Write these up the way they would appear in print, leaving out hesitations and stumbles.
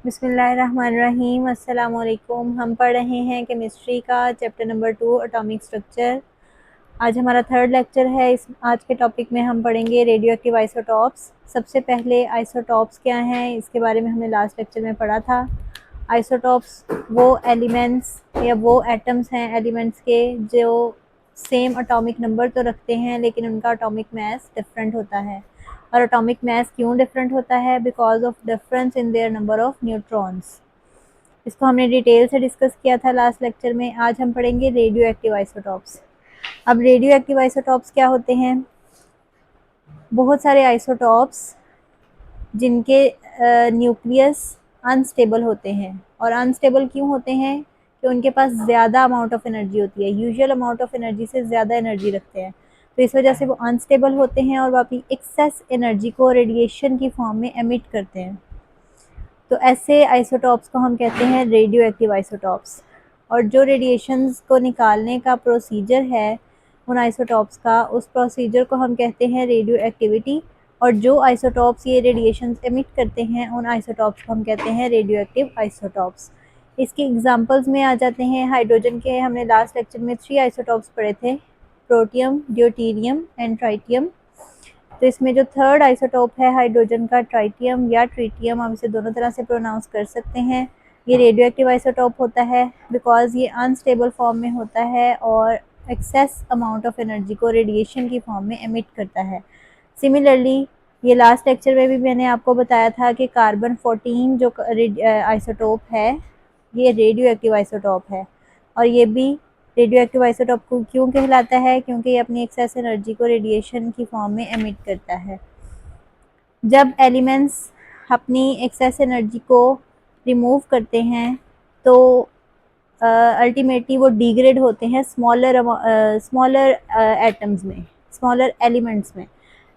बिस्मिल्लाहिर्रहमानिर्रहीम। अस्सलाम वालेकुम। हम पढ़ रहे हैं केमिस्ट्री का चैप्टर नंबर 2 एटॉमिक स्ट्रक्चर। आज हमारा थर्ड लेक्चर है। इस आज के टॉपिक में हम पढ़ेंगे रेडियो एक्टिव आइसोटॉप्स। सबसे पहले आइसोटॉप्स क्या हैं इसके बारे में हमने लास्ट लेक्चर में पढ़ा था। आइसोटॉप्स वो एलिमेंट्स या वो एटम्स हैं एलिमेंट्स के जो सेम एटॉमिक नंबर तो रखते हैं लेकिन उनका एटॉमिक मास डिफरेंट होता है। और एटॉमिक मास क्यों डिफरेंट होता है? Because of difference in their number of neutrons. इसको हमने डिटेल से डिस्कस किया था लास्ट लेक्चर में। आज हम पढ़ेंगे रेडियो एक्टिव आइसोटॉप्स। अब रेडियो एक्टिव आइसोटॉप्स क्या होते हैं? बहुत सारे आइसोटॉप्स जिनके न्यूक्लियस अनस्टेबल होते हैं। और अनस्टेबल क्यों होते हैं? कि उनके पास ज़्यादा अमाउंट ऑफ एनर्जी होती है, यूजुअल अमाउंट ऑफ एनर्जी से ज़्यादा एनर्जी रखते हैं, तो इस वजह से वो अनस्टेबल होते हैं और वापस एक्सेस एनर्जी को रेडिएशन की फॉर्म में एमिट करते हैं। तो ऐसे आइसोटॉप्स को हम कहते हैं रेडियो एक्टिव आइसोटॉप्स। और जो रेडिएशंस को निकालने का प्रोसीजर है उन आइसोटॉप्स का, उस प्रोसीजर को हम कहते हैं रेडियो एक्टिविटी। और जो आइसोटॉप्स ये रेडिएशंस एमिट करते हैं उन आइसोटॉप्स को हम कहते हैं रेडियो एक्टिव आइसोटॉप्स। इसके एग्जांपल्स में आ जाते हैं हाइड्रोजन के। हमने लास्ट लेक्चर में 3 आइसोटॉप्स पढ़े थे, प्रोटियम, ड्यूटेरियम एंड ट्राइटियम। तो इसमें जो थर्ड आइसोटोप है हाइड्रोजन का, ट्राइटियम या ट्रीटियम, हम इसे दोनों तरह से प्रोनाउंस कर सकते हैं, ये रेडियो एक्टिव आइसोटोप होता है बिकॉज ये अनस्टेबल फॉर्म में होता है और एक्सेस अमाउंट ऑफ एनर्जी को रेडिएशन की फॉर्म में एमिट करता है। सिमिलरली ये लास्ट लेक्चर में भी मैंने आपको बताया था कि कार्बन 14 जो आइसोटोप है ये रेडियो एक्टिव आइसोटोप है। और ये भी रेडियो एक्टिव आइसोटोप को क्यों कहलाता है? क्योंकि ये अपनी एक्सेस एनर्जी को रेडिएशन की फॉर्म में एमिट करता है। जब एलिमेंट्स अपनी एक्सेस एनर्जी को रिमूव करते हैं तो अल्टीमेटली वो डिग्रेड होते हैं स्मॉलर एटम्स में, स्मॉलर एलिमेंट्स में।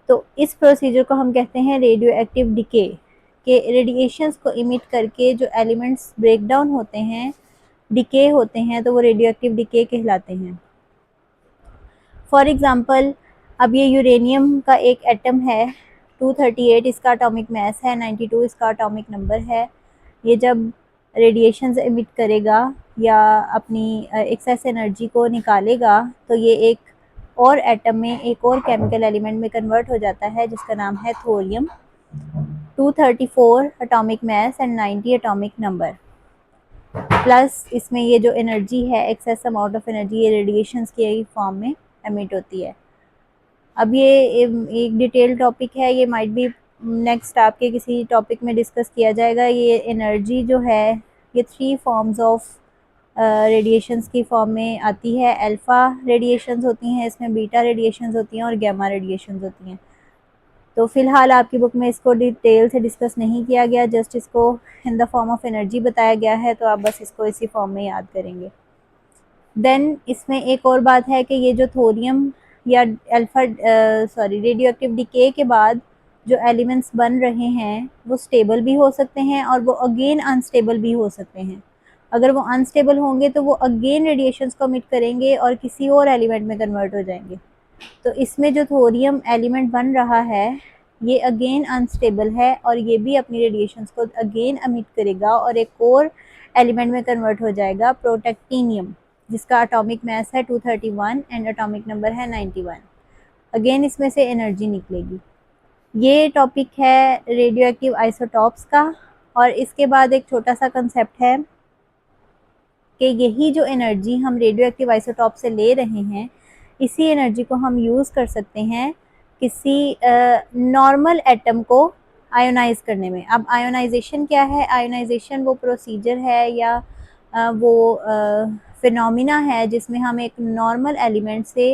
तो इस प्रोसीजर को हम कहते हैं रेडियो एक्टिव डिके, के रेडिएशंस को इमिट करके जो एलिमेंट्स ब्रेक डाउन होते हैं, डिके होते हैं, तो वो रेडियो एक्टिव डिके कहलाते हैं। फॉर एग्ज़ाम्पल अब ये यूरेनियम का एक एटम है, 238 इसका एटॉमिक मास है, 92 इसका एटॉमिक नंबर है। ये जब रेडिएशंस एमिट करेगा या अपनी एक्सेस एनर्जी को निकालेगा तो ये एक और एटम में, एक और केमिकल एलिमेंट में कन्वर्ट हो जाता है जिसका नाम है thorium. 234 atomic mass and 90 atomic number, plus इसमें ये जो एनर्जी है, एक्सेस अमाउंट ऑफ एनर्जी, ये रेडिएशंस के फॉर्म में एमिट होती है। अब ये एक डिटेल टॉपिक है, ये माइट भी नेक्स्ट आपके किसी टॉपिक में डिस्कस किया जाएगा। ये एनर्जी जो है ये 3 फॉर्म्स ऑफ रेडिएशंस की फॉर्म में आती है। अल्फ़ा रेडिएशंस होती हैं इसमें, बीटा रेडिएशंस होती हैं और गैमा रेडिएशंस होती हैं। तो फ़िलहाल आपकी बुक में इसको डिटेल से डिस्कस नहीं किया गया, जस्ट इसको in the form of energy बताया गया है, तो आप बस इसको इसी फॉर्म में याद करेंगे। देन इसमें एक और बात है कि ये जो थोरियम या रेडियो एक्टिव डिके के बाद जो एलिमेंट्स बन रहे हैं वो स्टेबल भी हो सकते हैं और वो अगेन अनस्टेबल भी हो सकते हैं। अगर वो अनस्टेबल होंगे तो वो अगेन रेडिएशंस को एमिट करेंगे और किसी और एलिमेंट में कन्वर्ट हो जाएंगे। तो इसमें जो थोरियम एलिमेंट बन रहा है ये अगेन अनस्टेबल है और ये भी अपनी रेडिएशंस को अगेन एमिट करेगा और एक और एलिमेंट में कन्वर्ट हो जाएगा, प्रोटेक्टिनियम, जिसका एटॉमिक मास है 231 एंड एटॉमिक नंबर है 91। अगेन इसमें से एनर्जी निकलेगी। ये टॉपिक है रेडियो एक्टिव आइसोटॉप्स का। और इसके बाद एक छोटा सा कंसेप्ट है कि यही जो एनर्जी हम रेडियो एक्टिव आइसोटॉप से ले रहे हैं इसी एनर्जी को हम यूज़ कर सकते हैं किसी नॉर्मल एटम को आयोनाइज करने में। अब आयोनाइजेशन क्या है? आयोनाइजेशन वो प्रोसीजर है या वो फिनोमिना है जिसमें हम एक नॉर्मल एलिमेंट से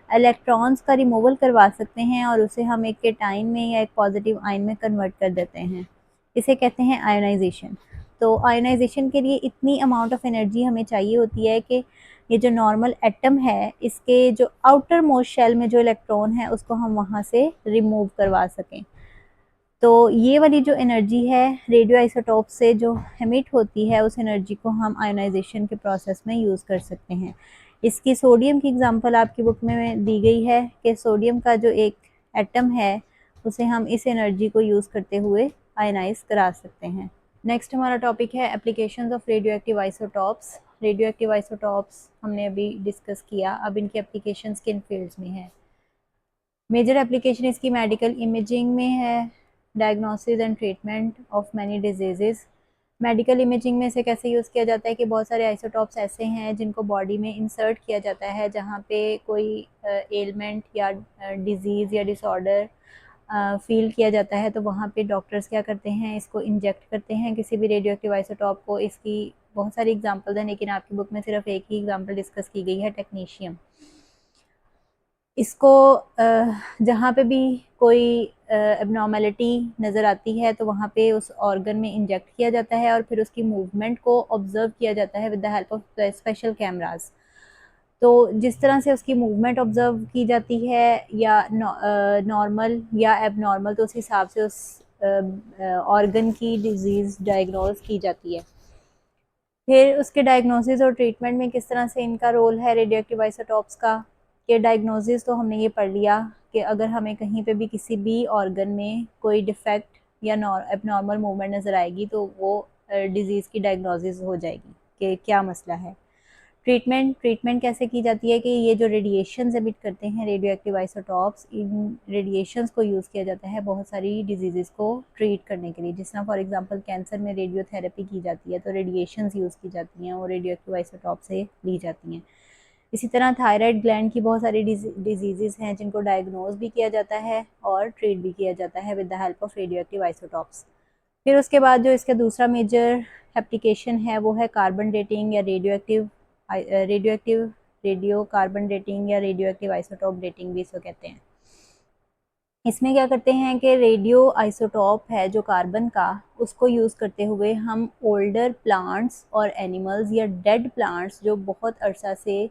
इलेक्ट्रॉन्स का रिमूवल करवा सकते हैं और उसे हम एक केटाइन में या एक पॉजिटिव आयन में कन्वर्ट कर देते हैं। इसे कहते हैं आयोनाइजेशन। तो आयोनाइजेशन के लिए इतनी अमाउंट ऑफ एनर्जी हमें चाहिए होती है कि ये जो नॉर्मल एटम है इसके जो आउटर मोस्ट शेल में जो इलेक्ट्रॉन है उसको हम वहाँ से रिमूव करवा सकें। तो ये वाली जो एनर्जी है रेडियो आइसोटोप से जो एमिट होती है उस एनर्जी को हम आयोनाइजेशन के प्रोसेस में यूज़ कर सकते हैं। इसकी सोडियम की एग्जांपल आपकी बुक में दी गई है कि सोडियम का जो एक एटम है उसे हम इस एनर्जी को यूज़ करते हुए आयनाइज करा सकते हैं। नेक्स्ट हमारा टॉपिक है applications of radio active isotopes. Radio active isotopes हमने अभी डिस्कस किया, अब इनकी एप्लीकेशंस किन फील्ड्स में है। मेजर एप्लीकेशन इसकी मेडिकल इमेजिंग में है, diagnosis and treatment of many diseases. Medical imaging में इसे कैसे यूज़ किया जाता है कि बहुत सारे आइसोटॉप्स ऐसे हैं जिनको बॉडी में इंसर्ट किया जाता है जहाँ पे कोई एलमेंट या डिजीज़ या डिसऑर्डर फील किया जाता है, तो वहाँ पे डॉक्टर्स क्या करते हैं, इसको इंजेक्ट करते हैं किसी भी रेडियो एक्टिव आइसोटॉप को। इसकी बहुत सारी एग्जांपल्स हैं लेकिन आपकी बुक में सिर्फ एक ही एग्जांपल डिस्कस की गई है, टेक्नीशियम। इसको जहाँ पे भी कोई एबनॉर्मेलिटी नज़र आती है तो वहाँ पे उस ऑर्गन में इंजेक्ट किया जाता है और फिर उसकी मूवमेंट को ऑब्जर्व किया जाता है with the help of special cameras. तो जिस तरह से उसकी मूवमेंट ऑब्जर्व की जाती है या नॉर्मल या एबनॉर्मल, तो उस हिसाब से उस ऑर्गन की डिजीज़ डायग्नोज की जाती है। फिर उसके डायग्नोसिस और ट्रीटमेंट में किस तरह से इनका रोल है रेडियो एक्टिव आइसोटॉप्स का। कि डायग्नोसिस तो हमने ये पढ़ लिया कि अगर हमें कहीं पे भी किसी भी ऑर्गन में कोई डिफेक्ट या एबनॉर्मल मूवमेंट नज़र आएगी तो वो डिज़ीज़ की डायग्नोसिस हो जाएगी कि क्या मसला है। ट्रीटमेंट कैसे की जाती है कि ये जो रेडिएशंस एमिट करते हैं रेडियो एक्टिव आइसोटॉप्स, इन रेडिएशंस को यूज़ किया जाता है बहुत सारी डिजीज़ को ट्रीट करने के लिए। जिस तरह फॉर एग्जांपल कैंसर में रेडियोथेरेपी की जाती है तो रेडिएशंस यूज़ की जाती हैं, वो रेडियो एक्टिव आइसोटॉप से ली जाती हैं। इसी तरह थायराइड ग्लैंड की बहुत सारी डिजीज़ हैं जिनको डायग्नोज भी किया जाता है और ट्रीट भी किया जाता है with the help of radio active isotopes. फिर उसके बाद जो इसका दूसरा मेजर एप्लीकेशन है वो है कार्बन डेटिंग या रेडियो कार्बन डेटिंग या रेडियो एक्टिव आइसोटॉप डेटिंग भी इसको कहते हैं। इसमें क्या करते हैं कि रेडियो आइसोटॉप है जो कार्बन का, उसको यूज़ करते हुए हम ओल्डर प्लांट्स और एनिमल्स या डेड प्लांट्स जो बहुत अरसा से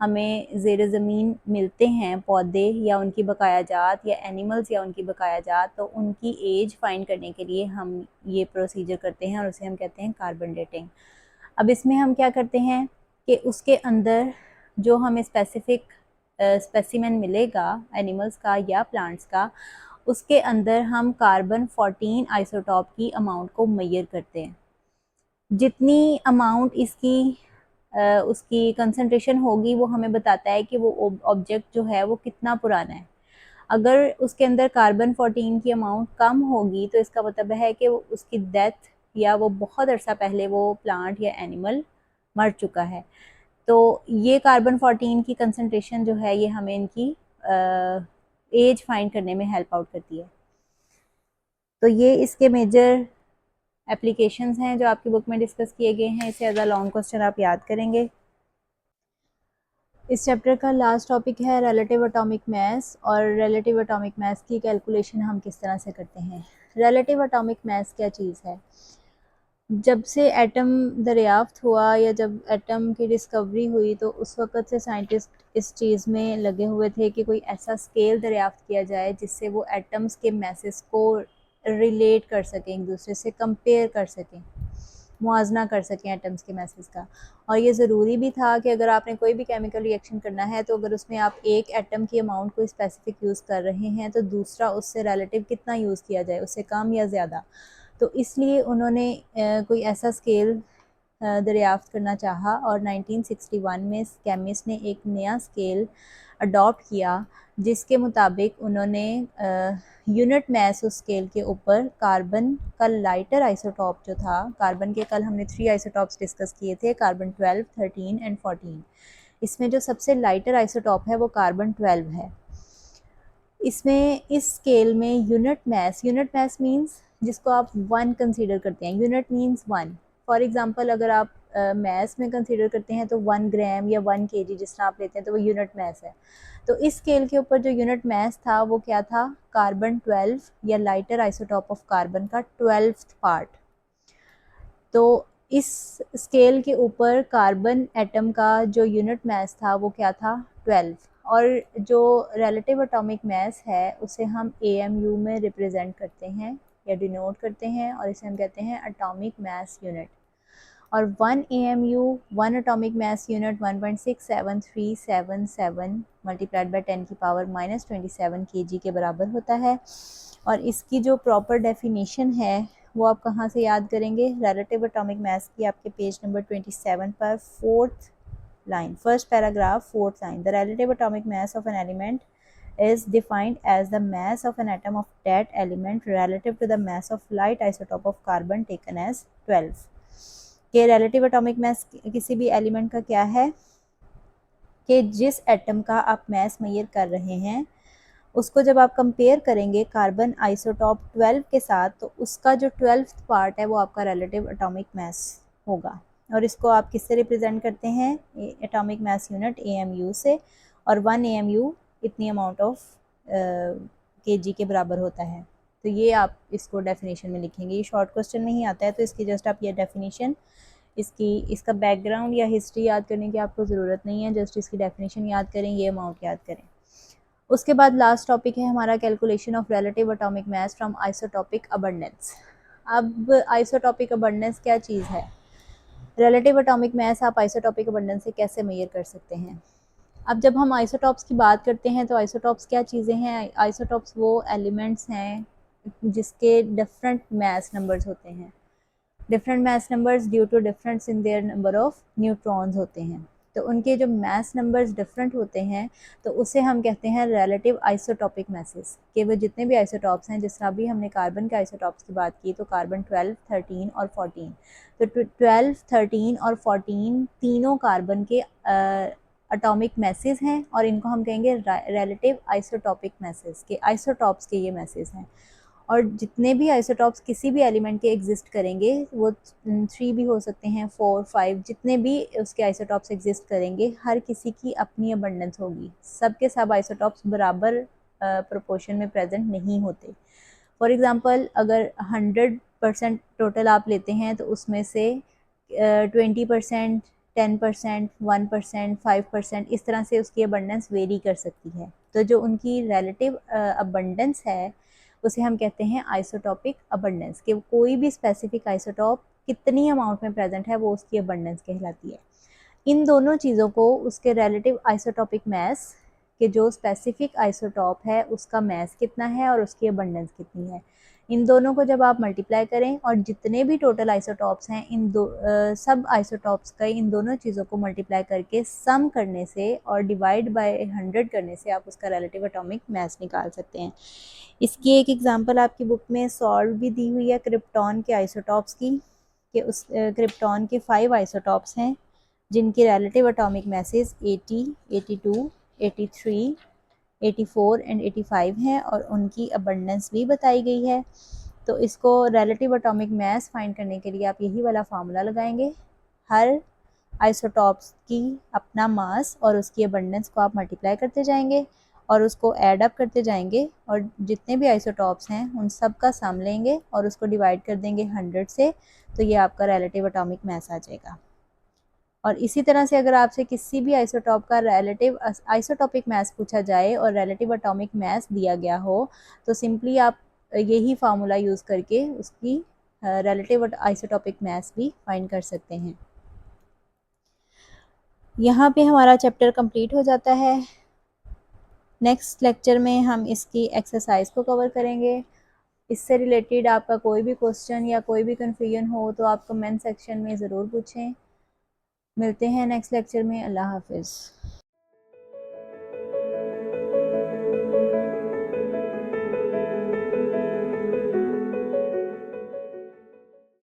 हमें ज़ेर ज़मीन मिलते हैं, पौधे या उनकी बकाया जात या एनिमल्स या उनकी बकाया जात, तो उनकी एज फाइंड करने के लिए हम ये प्रोसीजर करते हैं और उसे हम कहते हैं कार्बन डेटिंग। अब इसमें हम क्या करते हैं कि उसके अंदर जो हमें स्पेसिफिक स्पेसिमेन मिलेगा एनिमल्स का या प्लांट्स का, उसके अंदर हम कार्बन 14 आइसोटॉप की अमाउंट को मेजर करते हैं। जितनी अमाउंट इसकी उसकी कंसंट्रेशन होगी वो हमें बताता है कि वो ऑब्जेक्ट जो है वो कितना पुराना है। अगर उसके अंदर कार्बन 14 की अमाउंट कम होगी तो इसका मतलब है कि उसकी डेथ या वो बहुत अरसा पहले वो प्लांट या एनिमल मर चुका है। तो ये कार्बन 14 की कंसंट्रेशन जो है ये हमें इनकी एज फाइंड करने में हेल्प आउट करती है। तो ये इसके मेजर एप्लीकेशंस हैं जो आपकी बुक में डिस्कस किए गए हैं। इससे ज़्यादा लॉन्ग क्वेश्चन आप याद करेंगे। इस चैप्टर का लास्ट टॉपिक है रिलेटिव एटॉमिक मास, और रिलेटिव एटॉमिक मास की कैलकुलेशन हम किस तरह से करते हैं। रिलेटिव एटॉमिक मास क्या चीज़ है? जब से एटम दरियाफ्त हुआ या जब एटम की डिस्कवरी हुई तो उस वक़्त से साइंटिस्ट इस चीज़ में लगे हुए थे कि कोई ऐसा स्केल दरियाफ्त किया जाए जिससे वो एटम्स के मैसेज को रिलेट कर सकें, एक दूसरे से कंपेयर कर सकें, मुआजना कर सकें एटम्स के मैसेज का। और ये ज़रूरी भी था कि अगर आपने कोई भी केमिकल रिएक्शन करना है तो अगर उसमें आप एक एटम की अमाउंट को स्पेसिफिक यूज़ कर रहे हैं तो दूसरा उससे रिलेटिव कितना यूज़ किया जाए, उससे कम या ज़्यादा। तो इसलिए उन्होंने कोई ऐसा स्केल दरियाफ्त करना चाहा और 1961 में केमिस्ट ने एक नया स्केल अडॉप्ट किया जिसके मुताबिक उन्होंने यूनिट मास उस स्केल के ऊपर कार्बन का लाइटर आइसोटॉप जो था, कार्बन के कल हमने 3 आइसोटॉप्स डिस्कस किए थे, कार्बन 12, 13 एंड 14। इसमें जो सबसे लाइटर आइसोटॉप है वो कार्बन 12 है। इसमें इस स्केल में यूनिट मास मीन्स जिसको आप 1 कंसीडर करते हैं, यूनिट मीन्स 1। फॉर एग्जांपल अगर आप मास में कंसीडर करते हैं तो 1 ग्राम या 1 केजी जिस तरह आप लेते हैं तो वो यूनिट मास है। तो इस स्केल के ऊपर जो यूनिट मास था वो क्या था? कार्बन 12 या लाइटर आइसोटॉप ऑफ कार्बन का 12th पार्ट। तो इस स्केल के ऊपर कार्बन एटम का जो यूनिट मास था वो क्या था? 12। और जो रिलेटिव एटॉमिक मास है उसे हम AMU में रिप्रेजेंट करते हैं या डिनोट करते हैं और इसे हम कहते हैं एटॉमिक मास यूनिट। और 1 AMU 1 atomic mass unit 1.67377 multiplied by 10 की पावर -27 kg के बराबर होता है। और इसकी जो प्रॉपर डेफिनेशन है वो आप कहाँ से याद करेंगे, रिलेटिव एटॉमिक मास की आपके पेज नंबर 27 पर fourth line, first paragraph, fourth line. The relative atomic mass of an element is defined as the mass of an atom of that element relative to the mass of light isotope of carbon taken as 12 के relative atomic mass किसी भी element का क्या है कि जिस atom का आप मास मेजर कर रहे हैं उसको जब आप कंपेयर करेंगे कार्बन आइसोटॉप 12 के साथ तो उसका जो 12th पार्ट है वो आपका रिलेटिव एटॉमिक मास होगा। और इसको आप किससे रिप्रेजेंट करते हैं, एटॉमिक मास यूनिट AMU से, और 1 AMU इतनी अमाउंट ऑफ kg के बराबर होता है। तो ये आप इसको डेफिनेशन में लिखेंगे, ये शॉर्ट क्वेश्चन में ही आता है तो इसकी जस्ट आप ये डेफिनेशन, इसका बैकग्राउंड या हिस्ट्री याद करने की आपको ज़रूरत नहीं है, जस्ट इसकी डेफिनेशन याद करें, ये अमाउंट याद करें। उसके बाद लास्ट टॉपिक है हमारा calculation of relative atomic mass from isotopic abundance. अब आइसोटॉपिक अबंडेंस क्या चीज़ है, रिलेटिव एटॉमिक मास आप आइसोटॉपिक अबंडेंस से कैसे मेजर कर सकते हैं। अब जब हम आइसोटॉप्स की बात करते हैं तो आइसोटॉप्स क्या चीज़ें हैं, आइसोटॉप्स वो एलिमेंट्स हैं जिसके डिफरेंट मास नंबर्स होते हैं, different mass numbers due to difference in their number of neutrons होते हैं। तो उनके जो मास नंबर्स डिफरेंट होते हैं तो उसे हम कहते हैं रिलेटिव आइसोटॉपिक मासेस, कि वो जितने भी आइसोटॉप्स हैं, जिस तरह भी हमने कार्बन के आइसोटॉप्स की बात की तो कार्बन 12, 13 और 14, तो 12, 13 और 14 तीनों कार्बन के एटॉमिक मैसेज हैं और इनको हम कहेंगे रिलेटिव आइसोटॉपिक मैसेज, के आइसोटॉप्स के ये मैसेज हैं। और जितने भी आइसोटॉप्स किसी भी एलिमेंट के एग्जिस्ट करेंगे वो 3 भी हो सकते हैं, 4, 5, जितने भी उसके आइसोटॉप्स एग्जिस्ट करेंगे हर किसी की अपनी अबंडेंस होगी, सब के सब आइसोटॉप्स बराबर प्रोपोर्शन में प्रेजेंट नहीं होते। फॉर एग्जांपल अगर 100% टोटल आप लेते हैं तो उसमें से 20%, 10%, 1%, 5% इस तरह से उसकी अबंडेंस वेरी कर सकती है। तो जो उनकी रिलेटिव अबंडेंस है उसे हम कहते हैं आइसोटॉपिक अबंडेंस, कि कोई भी स्पेसिफिक आइसोटॉप कितनी अमाउंट में प्रेजेंट है वो उसकी अबंडेंस कहलाती है। इन दोनों चीज़ों को उसके रिलेटिव आइसोटॉपिक मास, कि जो स्पेसिफिक आइसोटॉप है उसका मास कितना है और उसकी अबंडेंस कितनी है, इन दोनों को जब आप मल्टीप्लाई करें और जितने भी टोटल आइसोटॉप्स हैं सब आइसोटॉप्स का इन दोनों चीज़ों को मल्टीप्लाई करके सम करने से और डिवाइड बाय 100 करने से आप उसका रिलेटिव एटॉमिक मास निकाल सकते हैं। इसकी एक एग्जांपल आपकी बुक में सॉल्व भी दी हुई है क्रिप्टॉन के आइसोटॉप्स की, कि उस क्रिप्टॉन के 5 आइसोटॉप्स हैं जिनकी रिलेटिव एटॉमिक मैसेज 80, 82, 83, 84 एंड 85 हैं और उनकी अबंडेंस भी बताई गई है। तो इसको रिलेटिव एटॉमिक मास फाइंड करने के लिए आप यही वाला फार्मूला लगाएंगे, हर आइसोटॉप्स की अपना मास और उसकी अबंडेंस को आप मल्टीप्लाई करते जाएंगे और उसको ऐड अप करते जाएंगे और जितने भी आइसोटॉप्स हैं उन सब का सम लेंगे और उसको डिवाइड कर देंगे 100 से, तो ये आपका रिलेटिव एटॉमिक मास आ जाएगा। और इसी तरह से अगर आपसे किसी भी आइसोटॉप का रिलेटिव आइसोटॉपिक मास पूछा जाए और रिलेटिव एटॉमिक मास दिया गया हो तो सिंपली आप यही फार्मूला यूज़ करके उसकी रिलेटिव आइसोटॉपिक मास भी फाइंड कर सकते हैं। यहाँ पे हमारा चैप्टर कंप्लीट हो जाता है। नेक्स्ट लेक्चर में हम इसकी एक्सरसाइज को कवर करेंगे। इससे रिलेटेड आपका कोई भी क्वेश्चन या कोई भी कन्फ्यूजन हो तो आप कमेंट सेक्शन में ज़रूर पूछें। मिलते हैं नेक्स्ट लेक्चर में। अल्लाह हाफिज़।